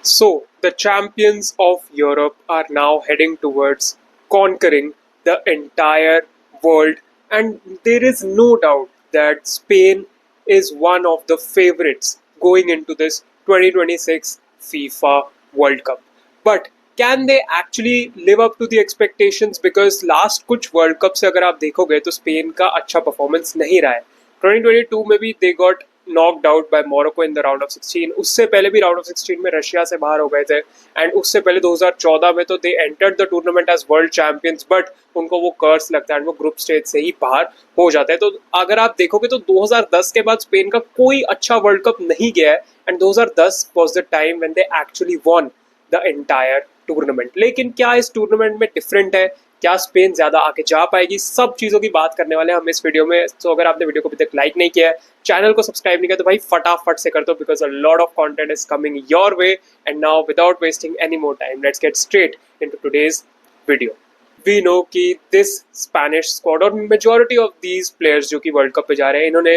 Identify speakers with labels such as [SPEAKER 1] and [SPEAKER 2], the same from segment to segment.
[SPEAKER 1] So, the champions of Europe are now heading towards conquering the entire world, and there is no doubt that Spain is one of the favorites going into this 2026 FIFA World Cup. But can they actually live up to the expectations? Because last कुछ world cup से अगर आप देखोगे तो Spain का अच्छा performance नहीं रहा है. 2022 में भी they got knocked out by Morocco in the round of 16. उससे पहले भी राउंड ऑफ 16 में रशिया से बाहर हो गए थे. एंड उससे पहले 2014 में तो they entered the tournament as world champions, but उनको वो कर्स लगता है एंड वो ग्रुप स्टेज से ही बाहर हो जाता है. तो अगर आप देखोगे तो 2010 के बाद स्पेन का कोई अच्छा वर्ल्ड कप नहीं गया है, and 2010 was the time when they actually won the entire tournament. लेकिन क्या इस टूर्नामेंट में डिफरेंट है? क्या स्पेन ज्यादा आगे जा पाएगी? सब चीजों की बात करने वाले हैं हम इस वीडियो में. तो अगर आपने वीडियो को अभी तक लाइक नहीं किया है, चैनल को सब्सक्राइब नहीं किया, तो भाई फटाफट से कर दो, because a lot of content is coming your way. And now without wasting any more time, let's get straight into today's video. We know कि दिस स्पेनिश स्क्वाड और मेजॉरिटी ऑफ दीज प्लेयर्स जो कि world cup पे जा रहे हैं, इन्होंने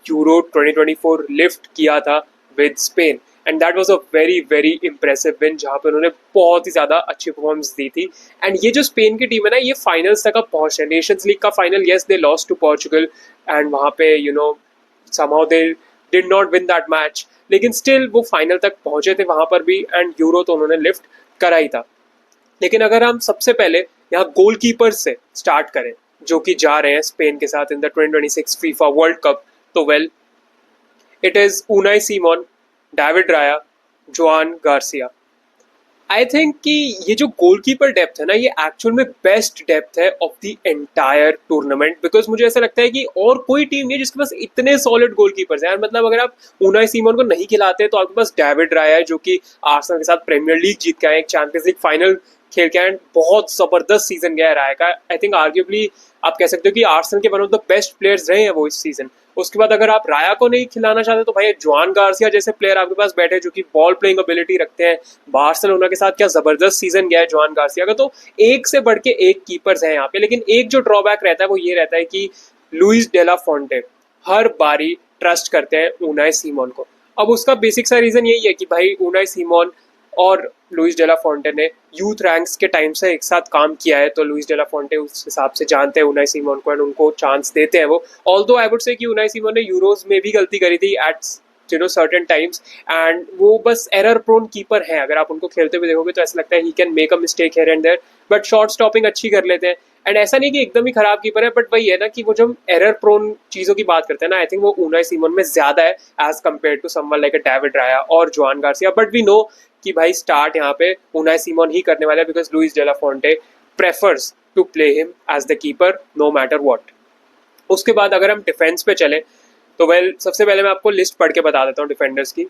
[SPEAKER 1] euro 2024 lift किया था with Spain, and that was a very very impressive win, जहाँ पे उन्होंने बहुत ही ज़्यादा अच्छी परफॉर्मेंस दी थी. एंड ये जो स्पेन की टीम है ना, ये फाइनल्स तक अब पहुँच है. नेशंस लीग का final, yes they lost to Portugal, and वहाँ पे somehow they did not win that match, लेकिन स्टिल वो फाइनल तक पहुंचे थे वहां पर भी, एंड यूरो तो उन्होंने लिफ्ट करा ही था. लेकिन अगर हम सबसे पहले यहाँ गोलकीपर से स्टार्ट करें जो कि जा रहे हैं स्पेन के साथ in the 2026 FIFA World Cup, तो well it is Unai Simon, David Raya, Joan Garcia. I think कि ये जो गोलकीपर डेप्थ है ना, ये एक्चुअल में बेस्ट डेप्थ है of the entire tournament. Because मुझे ऐसा लगता है कि और कोई टीम नहीं है जिसके पास इतने सॉलिड गोलकीपर्स हैं. मतलब अगर आप ऊनाई सीमोन को नहीं खिलाते तो आपके पास डेविड राया है जो कि आर्सेनल के साथ प्रीमियर लीग जीत के आए, एक चैंपियंस लीग फाइनल खेल के आए, बहुत जबरदस्त सीजन गया है राया का. आई थिंक आर्ग्यूबली आप कह सकते हो कि आर्सेनल के one of the best players रहे हैं वो इस सीजन. उसके बाद अगर आप राया को नहीं खिलाना चाहते तो भाई जोआन गार्सिया जैसे प्लेयर आपके पास बैठे जो कि बॉल प्लेइंग एबिलिटी रखते हैं. बार्सिलोना के साथ क्या जबरदस्त सीजन गया है जोआन गार्सिया का. तो एक से बढ़ के एक कीपर्स हैं यहाँ पे. लेकिन एक जो ड्रॉबैक रहता है वो ये रहता है कि लुइस डेला फोंटे हर बारी ट्रस्ट करते हैं ऊनाई सीमोन को. अब उसका बेसिक सा रीजन यही है कि भाई ऊनाई सीमोन और लुइस डेला फोंटे ने यूथ रैंक्स के टाइम से एक साथ काम किया है, तो लुइस डेला फोंटे उस हिसाब से जानते हैं ऊनाई सीमोन को एंड उनको चांस देते हैं वो. ऑल्दो आई वुड से कि ऊनाई सीमोन ने यूरोज में भी गलती करी थी एट सर्टेन टाइम्स, एंड वो बस एरर प्रोन कीपर है. अगर आप उनको खेलते हुए देखोगे तो ऐसा लगता है he can make a mistake here and there, but short stopping अच्छी कर लेते हैं. एंड ऐसा नहीं कि एकदम ही खराब कीपर है, बट वही है ना कि वो जब एरर प्रोन चीजों की बात करते हैं ना, आई थिंक वो ऊनाई सीमोन में ज्यादा है as compare to someone like a David Raya और Joan Garcia. But we know कि भाई स्टार्ट यहाँ पे ऊनाई सीमोन ही करने वाला है, because Luis de la Fuente prefers to play him as the keeper no matter what. उसके बाद अगर हम डिफेंस पे चले तो वेल सबसे पहले मैं आपको लिस्ट पढ़ के बता देता हूँ डिफेंडर्स की.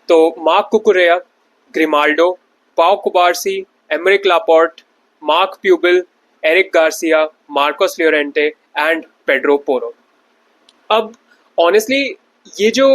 [SPEAKER 1] तो mark Cucurella, Grimaldo, Pau Cubarsi, Aymeric Laporte, Marc Pubill, Eric Garcia, Marcos Llorente and Pedro Porro. अब ऑनेस्टली ये जो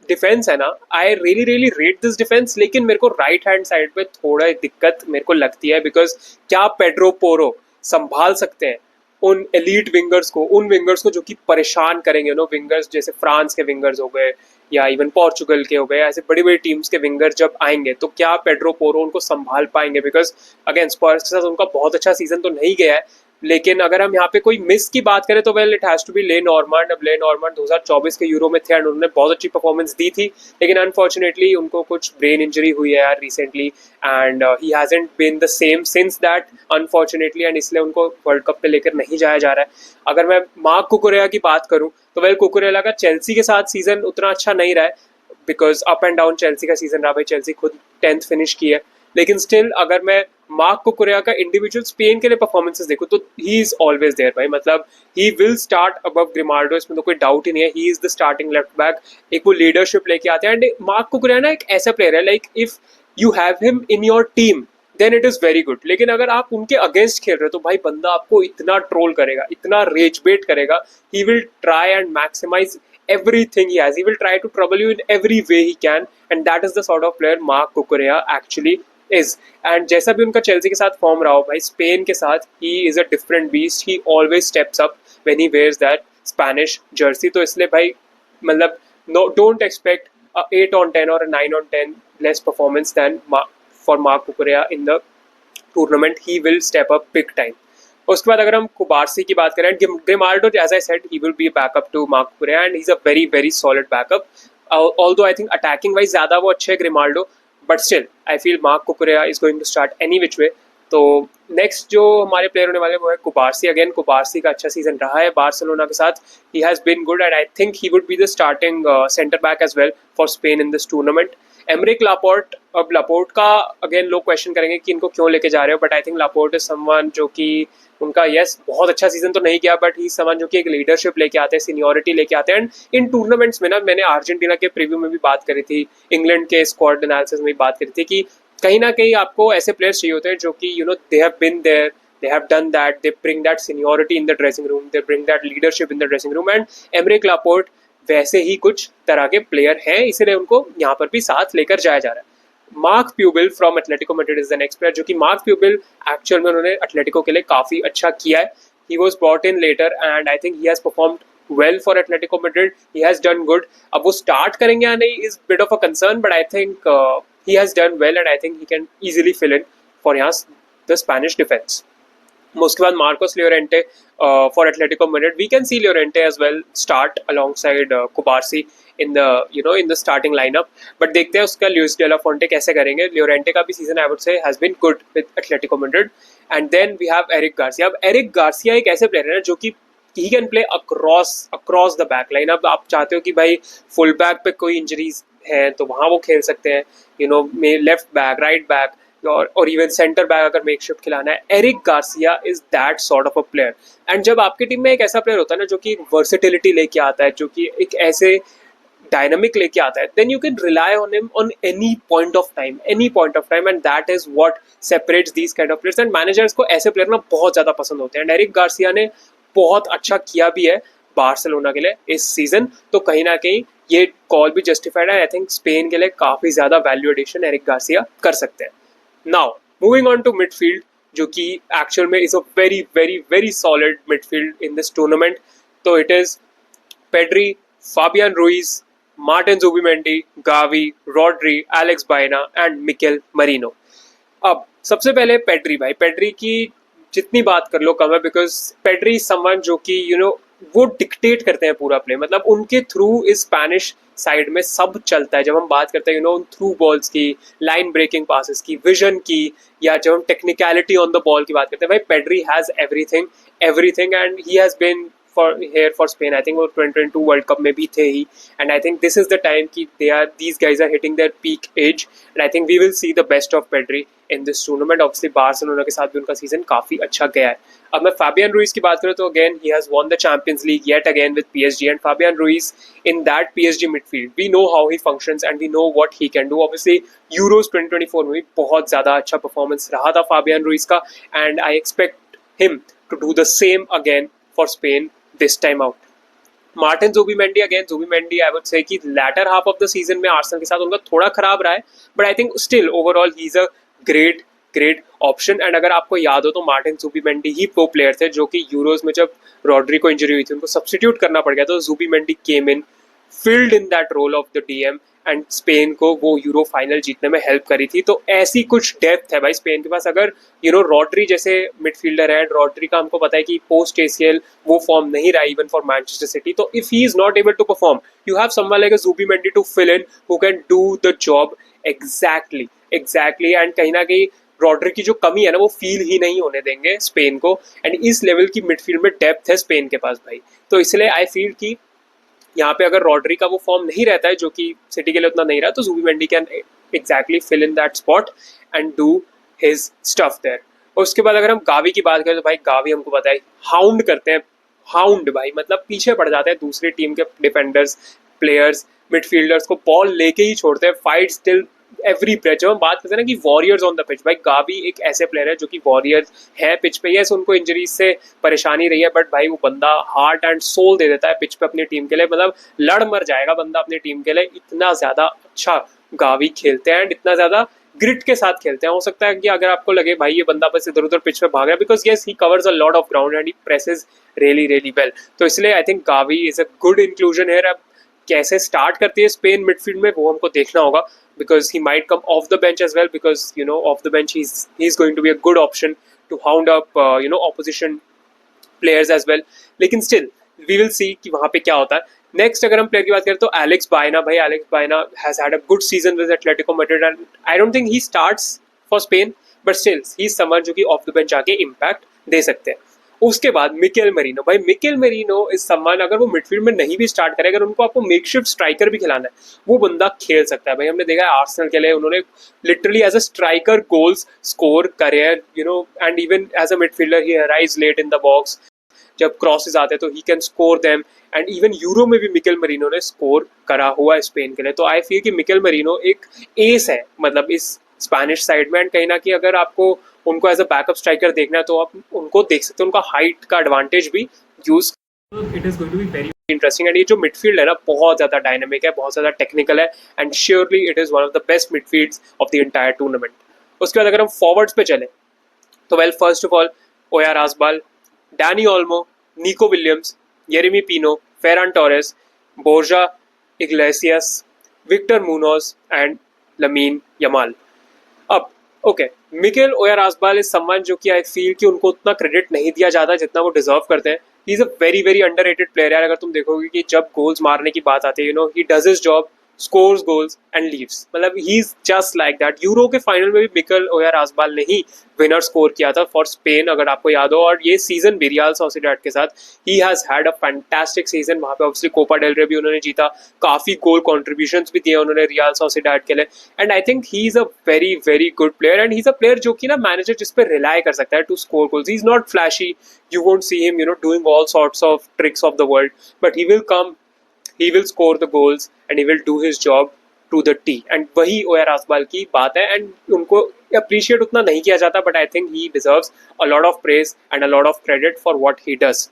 [SPEAKER 1] डिफेंस है ना, I really really rate this defence, लेकिन मेरे को राइट हैंड साइड पे थोड़ा दिक्कत मेरे को लगती है. बिकॉज क्या पेड्रो पोरो संभाल सकते हैं उन एलीट विंगर्स को, उन विंगर्स को जो कि परेशान करेंगे. विंगर्स जैसे फ्रांस के विंगर्स हो गए या इवन पोर्चुगल के हो गए, ऐसे बड़ी बड़ी टीम्स के विंगर जब आएंगे तो क्या पेड्रो पोरो उनको संभाल पाएंगे? बिकॉज अगेन स्पर्स के साथ उनका बहुत अच्छा सीजन तो नहीं गया है, लेकिन अगर हम यहाँ पे कोई मिस की बात करें तो well it has to be Le Normand. अब ले नॉर्मंड 2024 के यूरो में थे एंड उन्होंने बहुत अच्छी परफॉर्मेंस दी थी, लेकिन अनफॉर्चुनेटली उनको कुछ ब्रेन इंजरी हुई है यार recently, and he hasn't been the same since that unfortunately, and इसलिए उनको वर्ल्ड कप पे लेकर नहीं जाया जा रहा है. अगर मैं मार्क कुकुरेला की बात करूँ तो वेल कुकुरेला का चेल्सी के साथ सीजन उतना अच्छा नहीं रहा है, because up and down Chelsea का सीजन रहा. भाई चेल्सी खुद 10th फिनिश की है, लेकिन स्टिल अगर मैं मार्क कुकुरेया का इंडिविजुअल स्पेन के लिए परफॉर्मेंसेस देखो तो ही इज ऑलवेज देयर भाई. मतलब he will start above Grimaldo, इसमें तो कोई डाउट ही नहीं है. He is the starting left back. एक वो लीडरशिप लेके आते हैं, एंड मार्क कुकुरेया ना एक ऐसा प्लेयर है, like if you have him in your team then it is very good. लेकिन अगर आप उनके अगेंस्ट खेल रहे हो तो भाई बंदा आपको इतना ट्रोल करेगा, इतना रेज बेट करेगा. He will try and maximise everything he has. He will try to trouble you in every way he can, and that is the sort of player Marc Cucurella actually is. And जैसा भी उनका Chelsea के साथ form रहा हो भाई, Spain के साथ he is a different beast. He always steps up when he wears that Spanish jersey. तो इसलिए भाई मतलब no, don't expect 8 on 10 or a 9 on 10 less performance than for Marc Cucurella in the tournament. He will step up big time. उसके बाद अगर हम कुबारसी की बात करें, Grimaldo as I said he will be backup to Marc Cucurella and he is a very very solid backup. Although I think attacking wise ज़्यादा वो अच्छे है Grimaldo, but still I feel Marc Cucurella is going to start any which way. तो next जो हमारे player होने वाले वो है कुबारसी. अगेन कुबारसी का अच्छा सीजन रहा है बार्सिलोना के साथ. He has been good and I think he would be the starting centre back as well for Spain in this tournament. Aymeric Laporte, अब लापोर्ट का अगेन लोग क्वेश्चन करेंगे कि इनको क्यों लेके जा रहे हो, but I think Laporte is someone जो कि उनका यस बहुत अच्छा सीजन तो नहीं किया, बट ही समवन जो कि एक लीडरशिप लेके आते हैं, सीनियोरिटी लेके आते हैं. एंड इन टूर्नामेंट्स में ना, मैंने अर्जेंटीना के प्रीव्यू में भी बात करी थी, इंग्लैंड के स्क्वाड एनालिसिस में भी बात करी थी कि कहीं ना कहीं आपको ऐसे प्लेयर्स चाहिए होते हैं जो कि you know they have been there, they have done that, they bring that seniority in the dressing room, they bring that leadership in the dressing room. And Emerick Laporte वैसे ही कुछ तरह के प्लेयर हैं, इसलिए उनको यहाँ पर भी साथ लेकर जाया जा रहा है. Marc Pubill from Atletico Madrid is the next player, जो कि मार्क प्यूबिल एक्चुअल में उन्होंने एथलेटिको के लिए काफ़ी अच्छा किया है. He was brought in later and I think he has performed well for Atletico Madrid. He has done good. अब वो स्टार्ट करेंगे या नहीं is bit of a concern, but I think he has done well and I think he can easily fill in for यहाँ the Spanish defence. उसके बाद Marcos Llorente for Atletico Madrid. We can see Llorente as well start alongside Kubarsi in the starting lineup. But देखते हैं उसका Luis de la Fuente कैसे करेंगे. Llorente का भी season I would say has been good with Atletico Madrid. And then we have Eric Garcia. अब Eric Garcia एक ऐसे player है जो कि he can play across the back line. अब आप चाहते हो कि भाई full back पे कोई injuries है तो वहाँ वो खेल सकते हैं, left back, right back और इवन सेंटर बैक अगर मेक शिफ्ट खिलाना है. Eric Garcia is that sort of a player. And जब आपकी टीम में एक ऐसा प्लेयर होता है ना जो कि वर्सेटिलिटी लेके आता है, जो कि एक ऐसे डायनामिक लेके आता है, then you can rely on him on any point of time and that is what separates these kind of players. And managers को ऐसे प्लेयर ना बहुत ज़्यादा पसंद होते हैं. एंड एरिक गार्सिया ने बहुत अच्छा किया भी है बार्सिलोना के लिए इस सीजन, तो कहीं ना कहीं ये कॉल भी जस्टिफाइड है. आई थिंक स्पेन के लिए काफ़ी ज़्यादा वैल्यू एडिशन एरिक गार्सिया कर सकते हैं. Now, moving on to midfield, जो कि एक्चुअल में is a very very very solid midfield in this tournament. तो it is Pedri, Fabian Ruiz, Martin Zubimendi, Gavi, Rodri, Alex Baena and Mikel Merino. अब सबसे पहले पेड्री भाई, Pedri की जितनी बात कर लो कम है, बिकॉज पेड्री समवन जो कि वो डिक्टेट करते हैं पूरा प्ले. मतलब उनके थ्रू इस स्पेनिश साइड में सब चलता है. जब हम बात करते हैं उन थ्रू बॉल्स की, लाइन ब्रेकिंग पासेस की, विजन की, या जब हम टेक्निकलिटी ऑन द बॉल की बात करते हैं, भाई Pedri has everything and he has been for Spain. I think वो 2022 वर्ल्ड कप में भी थे ही. And I think this is the time कि these guys are hitting their peak age and I think we will see the best of Pedri in this tournament. Obviously Barcelona के साथ भी उनका season काफ़ी अच्छा गया है. अब मैं फाबियन रुइज की बात करूँ तो again he has won the Champions League yet again with PSG, and Fabian Ruiz in that PSG midfield, we know how he functions and we know what he can do. Obviously Euros 2024 में भी बहुत ज़्यादा अच्छा performance रहा था Fabian Ruiz का, and I expect him to do the same again for Spain this time out. Martin Zubimendi, I would say कि latter half of the season में आर्सेनल के साथ उनका थोड़ा खराब रहा है, but I think still overall he is a great option. And अगर आपको याद हो तो मार्टिन जुबिमेंडी ही वो प्लेयर थे जो कि यूरोज में जब रॉड्री को इंजरी हुई थी उनको सब्स्टिट्यूट करना पड़ गया, तो Zubimendi came in, filled in that role of the DM and Spain को वो यूरो फाइनल जीतने में हेल्प करी थी. तो ऐसी कुछ डेप्थ है भाई स्पेन के पास. अगर रॉड्री जैसे मिडफील्डर है, रॉड्री का हमको पता है कि पोस्ट एसीएल वो फॉर्म नहीं रहा इवन फॉर मैनचेस्टर सिटी, तो if he is not able to perform, you have someone like a Zubimendi to fill in who can do the job exactly. And कहीं ना कहीं रॉड्री की जो कमी है ना वो फील ही नहीं होने देंगे स्पेन को. एंड इस लेवल की मिडफील्ड में डेप्थ है स्पेन के पास भाई. तो इसलिए आई फील कि यहाँ पे अगर रॉड्री का वो फॉर्म नहीं रहता है जो कि सिटी के लिए उतना नहीं रहा, तो Zubimendi can exactly fill in that spot and do his stuff there. और उसके बाद अगर हम गावी की बात करें तो भाई गावी हमको पता है हाउंड करते हैं, हाउंड भाई, मतलब पीछे पड़ जाते हैं दूसरी टीम के डिफेंडर्स, प्लेयर्स, मिडफील्डर्स को बॉल लेके ही छोड़ते हैं. Fight still every player. जब हम बात करते हैं ना कि वॉरियर्स ऑन द पिच, भाई गावी एक ऐसे प्लेयर है जो कि वॉरियर्स है पिच पे. यस उनको इंजरीज से परेशानी रही है, बट भाई वो बंदा हार्ट एंड सोल दे देता है पिच पे अपनी टीम के लिए. मतलब लड़ मर जाएगा बंदा अपनी टीम के लिए. इतना ज़्यादा अच्छा गावी खेलते हैं एंड इतना ज़्यादा ग्रिट के साथ खेलते हैं. हो सकता है कि अगर आपको लगे भाई ये बंदा बस इधर उधर पिच पे भाग रहा है, because yes he covers a lot of ground and he presses really well. तो इसलिए I think Gavi is a good inclusion here. अब कैसे स्टार्ट करती है स्पेन मिडफील्ड में वो हमको देखना होगा, because he might come off the bench as well, because you know off the bench he is going to be a good option to hound up you know opposition players as well. लेकिन still we will see कि वहाँ पे क्या होता है. Next अगर हम player की बात करें तो एलेक्स बायना. भाई एलेक्स बायना has had a good season with Atletico Madrid and I don't think he starts for Spain, but still he is someone जो कि ऑफ द बेंच आके इम्पैक्ट दे सकते हैं. उसके बाद मिकेल मेरिनो. भाई मिकेल मेरिनो इज समवन, अगर वो मिडफील्ड में नहीं भी स्टार्ट करे, अगर उनको आपको मेकशिफ्ट स्ट्राइकर भी खिलाना है, वो बंदा खेल सकता है. भाई हमने देखा है आर्सेनल के लिए उन्होंने literally as a striker goals score करे, you know, and even as a midfielder he arrives late in the box. जब क्रॉसेस आते हैं तो he can score them, and even Euro में भी मिकेल मरीनो ने स्कोर करा हुआ है स्पेन के लिए. तो आई फील कि मिकेल मरीनो एक एस है मतलब इस स्पेनिश साइड में. एंड कहीं ना कहीं अगर आपको उनको एज अ बैकअप स्ट्राइकर देखना है तो आप उनको देख सकते हो, उनका हाइट का एडवांटेज भी use. It is going to be very interesting. And ये जो मिडफील्ड है ना बहुत ज्यादा डायनेमिक है, बहुत ज्यादा टेक्निकल है, and surely it is one of the best midfields of the entire tournament. उसके बाद अगर हम फॉरवर्ड्स पे चले तो well first of all Oyarzabal, Dani Olmo, Nico Williams, Yeremy Pino, Ferran Torres, Borja Iglesias, Victor Munoz and Lamine Yamal. अब okay, Mikel Oyarzabal is someone जो कि आई फील कि उनको उतना क्रेडिट नहीं दिया जाता जितना वो डिजर्व करते हैं. ही is a very very underrated player यार. अगर तुम देखोगे कि जब गोल्स मारने की बात आती है, you know he does his job, scores goals and leaves. मतलब he is just like that. Euro के फाइनल में भी मिकेल ओयारआज़बाल ने ही विनर स्कोर किया था फॉर स्पेन अगर आपको याद हो. और ये सीजन भी रियल सोसिएडाड के साथ he has had a fantastic season. वहाँ पे ऑब्वियसली कोपा डेल रे भी उन्होंने जीता, काफी गोल कॉन्ट्रीब्यूशंस भी दिए उन्होंने रियल सोसिएडाड के लिए. And I think he is a very very good player, and he is a player जो कि ना मैनेजर जिस पे रिलाई कर सकता है to score goals. He is not flashy, you won't see him, you know, doing all sorts of tricks of the world, but he will come, he will score the goals and he will do his job to the T. And वही ओयार आजबाल की बात है, and उनको appreciate उतना नहीं किया जाता, but I think he deserves a lot of praise and a lot of credit for what he does.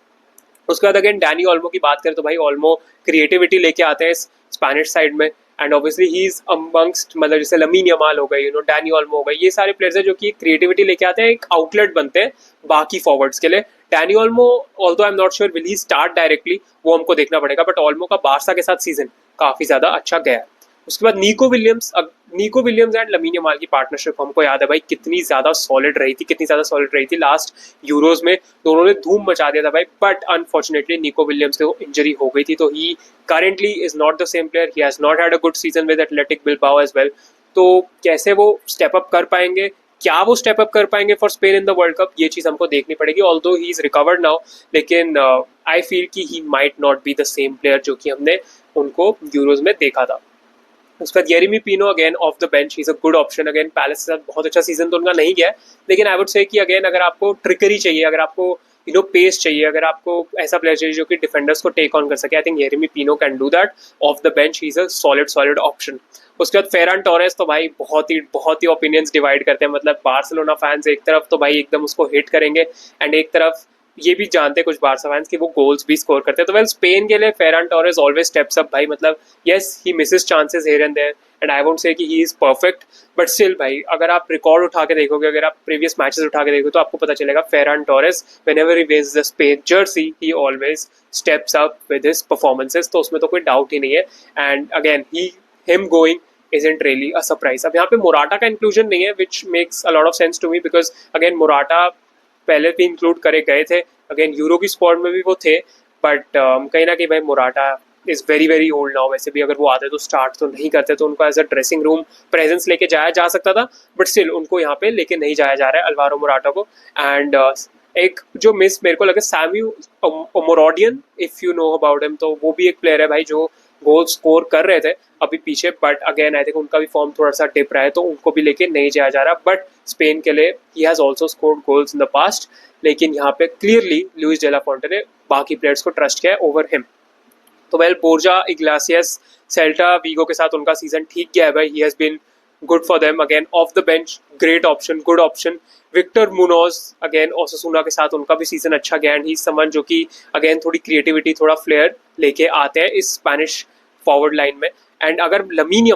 [SPEAKER 1] उसके बाद अगेन डैनी ओल्मो की बात करें तो भाई ओल्मो क्रिएटिविटी लेके आते हैं इस स्पेनिश साइड में, and obviously he is amongst, मतलब जैसे लमीन यमाल हो गए, यू नो डैनी ओल्मो हो गए, ये सारे प्लेयर्स हैं जो कि क्रिएटिविटी लेके आते हैं, एक आउटलेट बनते हैं बाकी फॉरवर्ड्स के लिए. Danny Olmo although I am not sure will he start directly, वो हमको देखना पड़ेगा, बट ओल्मो का बारसा के साथ सीजन काफी ज्यादा अच्छा गया. उसके बाद Nico Williams and Lamine Yamal की पार्टनरशिप हमको याद है भाई कितनी ज्यादा सॉलिड रही थी, कितनी ज्यादा सॉलिड रही थी. लास्ट यूरोज में दोनों ने धूम मचा दिया था भाई, बट अनफॉर्चुनेटली निको विलियम्स को इंजरी हो गई थी, तो ही currently is not the same player. He has not had a good season with Athletic Bilbao as well. तो कैसे वो स्टेप अप कर पाएंगे, क्या वो स्टेप अप कर पाएंगे for Spain in the world cup, ये चीज़ हमको देखनी पड़ेगी. Although he is recovered now, लेकिन आई फील कि he might not be the same player जो कि हमने उनको यूरोज में देखा था. उसके बाद Yeremy Pino again off the bench, he is a good option. Again Palace के साथ बहुत अच्छा सीजन तो उनका नहीं गया है, लेकिन आई वुड से कि अगेन अगर आपको ट्रिकरी चाहिए, अगर आपको यू नो पेस चाहिए, अगर आपको ऐसा प्लेयर चाहिए जो कि डिफेंडर्स को टेक ऑन कर सके, I think Yeremy Pino can do that off the bench. He is a solid option. उसके बाद फेरान टोरेस तो भाई बहुत ही ओपिनियंस डिवाइड करते हैं. मतलब बार्सिलोना फैंस एक तरफ तो भाई एकदम उसको हिट करेंगे, एंड एक तरफ ये भी जानते हैं कुछ बारसा फैंस कि वो गोल्स भी स्कोर करते हैं. तो वेल स्पेन के लिए Ferran Torres always steps up भाई. मतलब yes he misses chances here and there, and I won't say कि he is perfect, but still भाई अगर आप रिकॉर्ड उठा के देखोगे, अगर आप प्रीवियस मैचेस उठा के देखोगे तो आपको पता चलेगा Ferran Torres whenever he wears the Spain jersey he always steps up with his performances. तो उसमें तो कोई डाउट ही नहीं है. And again him going isn't really a surprise. अब यहाँ पे मोराटा का इंक्लूजन नहीं है, which makes a lot of sense to me because again Morata पहले भी इंक्लूड करे गए थे, अगेन यूरो की स्क्वाड में भी वो थे, बट कहीं ना कहीं भाई Morata is very very old now. वैसे भी अगर वो आते तो स्टार्ट तो नहीं करते, तो उनको as a dressing room presence लेके जाया जा सकता था, बट स्टिल उनको यहाँ पे लेके नहीं जाया जा रहा है अल्वारो मोराटा को. एंड एक जो मिस मेरे को लगे Samu Omorodion, if you know about him, तो वो भी एक प्लेयर है भाई जो गोल स्कोर कर रहे थे अभी पीछे, बट अगेन आई थिंक उनका भी फॉर्म थोड़ा सा डिप रहा है, तो उनको भी लेके नहीं जाया जा रहा. बट स्पेन के लिए he has also scored goals in the past, लेकिन यहाँ पे क्लियरली लुइस डेला फोंटे ने बाकी प्लेयर्स को ट्रस्ट किया है ओवर हिम. तो well Borja Iglesias, Celta Vigo के साथ उनका सीजन ठीक गया है भाई. He has been good for them. Again off the bench great option, good option. Victor Munoz again Osasuna के साथ उनका भी सीजन अच्छा गया, एंड ही समवन जो कि अगेन थोड़ी क्रिएटिविटी, थोड़ा फ्लेयर लेके आते हैं इस स्पेनिश फॉरवर्ड लाइन में. एंड अगर लमीन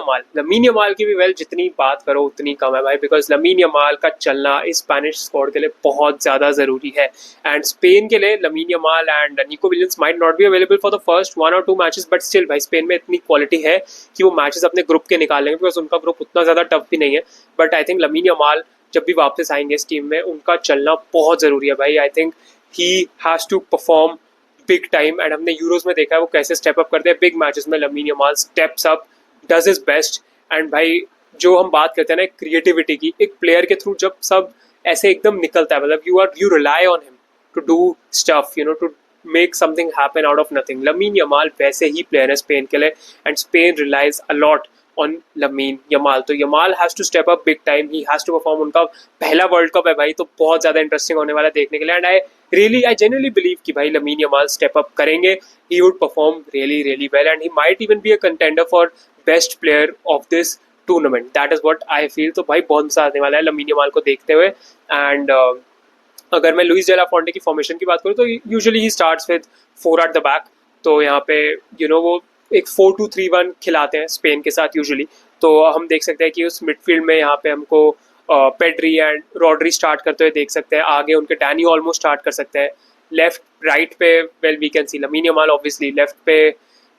[SPEAKER 1] यमाल की भी वेल जितनी बात करो उतनी कम है भाई, बिकॉज लमीन यमाल का चलना इस स्पेनिश स्क्वाड के लिए बहुत ज़्यादा ज़रूरी है। एंड स्पेन के लिए lamin Yamal and Nico Williams might not be available for the first 1 or 2 matches, but still भाई स्पेन में इतनी क्वालिटी है कि वो मैचेस अपने ग्रुप के निकाल लेंगे, बिकॉज उनका ग्रुप उतना ज़्यादा टफ भी नहीं है। But I think lamin Yamal जब भी वापस आएंगे इस टीम में, उनका चलना बहुत ज़रूरी है भाई। I think he has to perform big time, and हमने यूरोज में देखा है वो कैसे स्टेप अप करते हैं बिग मैचेस में। Lamine Yamal steps up, does his best. And भाई जो हम बात करते हैं ना क्रिएटिविटी की, एक प्लेयर के थ्रू जब सब ऐसे एकदम निकलता है, मतलब you rely on him to do stuff, to make something happen out of nothing. Lamine Yamal वैसे ही प्लेयर है स्पेन के लिए, and Spain relies a lot on Lamine Yamal. तो Yamal has to step up big time, he has to perform. उनका पहला world cup है भाई, तो बहुत ज़्यादा इंटरेस्टिंग होने वाला है देखने के लिए। एंड आई genuinely believe कि भाई लमीन यमाल स्टेप अप करेंगे, he would perform really well, and he might even be a contender for best player of this tournament. That is what I feel. तो भाई बहुत मजा आने वाला है लमीन यमाल को देखते हुए। एंड अगर मैं लुइस डेला फोंटे की फॉर्मेशन की बात करूँ तो usually he starts with 4 at the back। तो यहाँ पे वो एक 4-2-3-1 खिलाते हैं स्पेन के साथ यूजुअली। तो हम देख सकते हैं कि उस मिडफील्ड में यहाँ पे हमको पेड्री एंड रॉड्री स्टार्ट करते हुए देख सकते हैं, आगे उनके डैनी ऑल्मो स्टार्ट कर सकते हैं। लेफ्ट राइट पे well we can see Lamine Yamal obviously. Left पे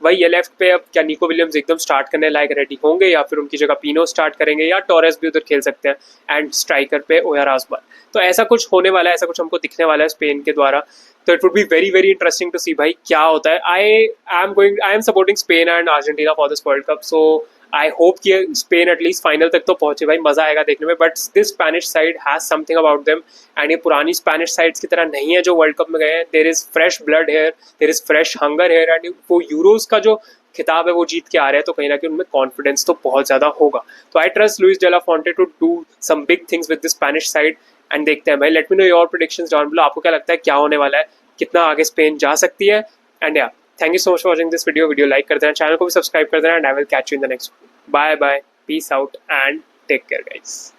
[SPEAKER 1] वही है, लेफ्ट पे अब क्या निको विलियम्स एकदम स्टार्ट करने लायक रेडी होंगे, या फिर उनकी जगह पीनो स्टार्ट करेंगे, या टोरेस भी उधर खेल सकते हैं। एंड स्ट्राइकर पे ओयाराज़बाल। तो ऐसा कुछ होने वाला है, ऐसा कुछ हमको दिखने वाला है स्पेन के द्वारा। तो it would be very interesting to see भाई क्या होता है। I am supporting Spain and Argentina for this world cup, so I hope कि स्पेन एटलीस्ट फाइनल तक तो पहुंचे भाई, मजा आएगा देखने में। But this Spanish side has something about them, and ये पुरानी स्पेनिश साइड्स की तरह नहीं है जो वर्ल्ड कप में गए हैं। There is fresh blood here, there is fresh hunger here, and वो यूरोज का जो खिताब है वो जीत के आ रहे हैं, तो कहीं ना कहीं उनमें कॉन्फिडेंस तो बहुत ज़्यादा होगा। तो I trust Luis de la Fuente to do some big things with the Spanish side. And देखते हैं भाई, let me know your predictions down below. आपको क्या लगता है क्या होने वाला है, कितना आगे स्पेन जा सकती है? एंड या thank you so much for watching this video like कर देना, चैनल को भी सब्सक्राइब कर देना, and I will catch you in the next. Bye bye, peace out and take care guys.